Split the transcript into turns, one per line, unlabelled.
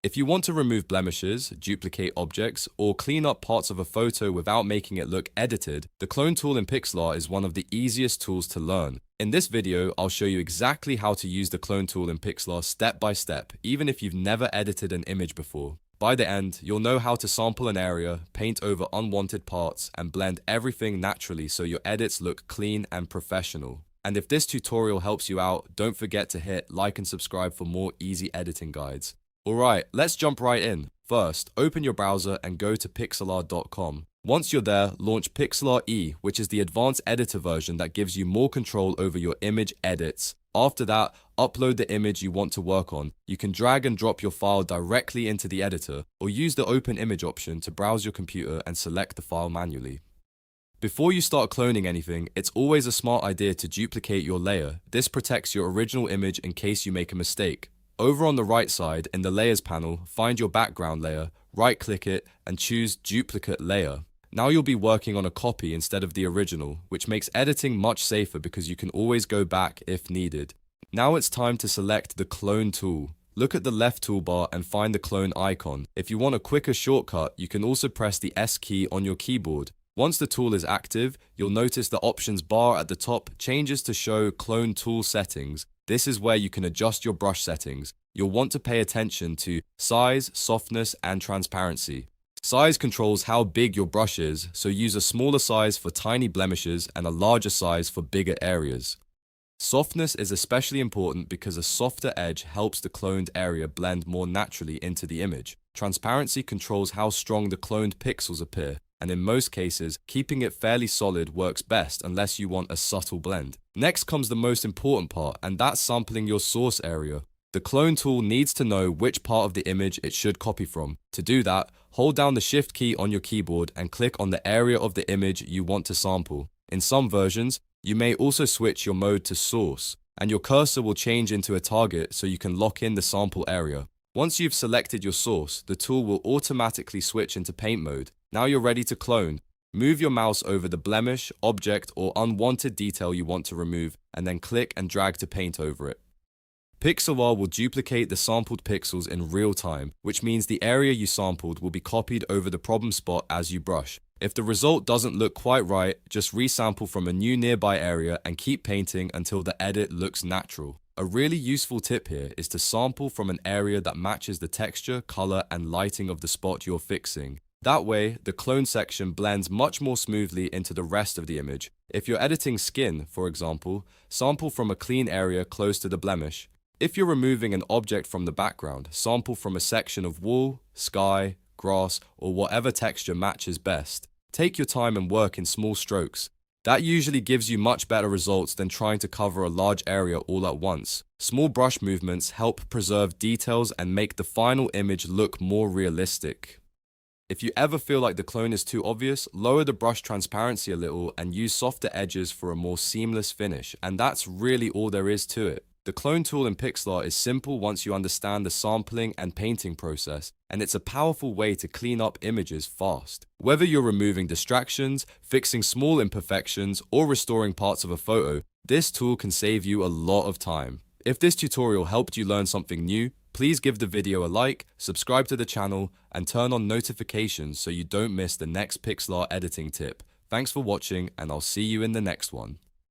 If you want to remove blemishes, duplicate objects, or clean up parts of a photo without making it look edited, the clone tool in Pixlr is one of the easiest tools to learn. In this video, I'll show you exactly how to use the clone tool in Pixlr step by step, even if you've never edited an image before. By the end, you'll know how to sample an area, paint over unwanted parts, and blend everything naturally so your edits look clean and professional. And if this tutorial helps you out, don't forget to hit like and subscribe for more easy editing guides. Alright, let's jump right in. First, open your browser and go to pixlr.com. Once you're there, launch Pixlr E, which is the advanced editor version that gives you more control over your image edits. After that, upload the image you want to work on. You can drag and drop your file directly into the editor, or use the Open Image option to browse your computer and select the file manually. Before you start cloning anything, it's always a smart idea to duplicate your layer. This protects your original image in case you make a mistake. Over on the right side, in the Layers panel, find your background layer, right-click it, and choose Duplicate Layer. Now you'll be working on a copy instead of the original, which makes editing much safer because you can always go back if needed. Now it's time to select the Clone tool. Look at the left toolbar and find the clone icon. If you want a quicker shortcut, you can also press the S key on your keyboard. Once the tool is active, you'll notice the options bar at the top changes to show Clone Tool Settings. This is where you can adjust your brush settings. You'll want to pay attention to size, softness, and transparency. Size controls how big your brush is, so use a smaller size for tiny blemishes and a larger size for bigger areas. Softness is especially important because a softer edge helps the cloned area blend more naturally into the image. Transparency controls how strong the cloned pixels appear, and in most cases, keeping it fairly solid works best unless you want a subtle blend. Next comes the most important part, and that's sampling your source area. The clone tool needs to know which part of the image it should copy from. To do that, hold down the Shift key on your keyboard and click on the area of the image you want to sample. In some versions, you may also switch your mode to source, and your cursor will change into a target so you can lock in the sample area. Once you've selected your source, the tool will automatically switch into paint mode. Now you're ready to clone. Move your mouse over the blemish, object, or unwanted detail you want to remove, and then click and drag to paint over it. Pixlr will duplicate the sampled pixels in real time, which means the area you sampled will be copied over the problem spot as you brush. If the result doesn't look quite right, just resample from a new nearby area and keep painting until the edit looks natural. A really useful tip here is to sample from an area that matches the texture, color, and lighting of the spot you're fixing. That way, the clone section blends much more smoothly into the rest of the image. If you're editing skin, for example, sample from a clean area close to the blemish. If you're removing an object from the background, sample from a section of wall, sky, grass, or whatever texture matches best. Take your time and work in small strokes. That usually gives you much better results than trying to cover a large area all at once. Small brush movements help preserve details and make the final image look more realistic. If you ever feel like the clone is too obvious, lower the brush transparency a little and use softer edges for a more seamless finish, and that's really all there is to it. The clone tool in Pixlr is simple once you understand the sampling and painting process, and it's a powerful way to clean up images fast. Whether you're removing distractions, fixing small imperfections, or restoring parts of a photo, this tool can save you a lot of time. If this tutorial helped you learn something new, please give the video a like, subscribe to the channel, and turn on notifications so you don't miss the next Pixlr editing tip. Thanks for watching, and I'll see you in the next one.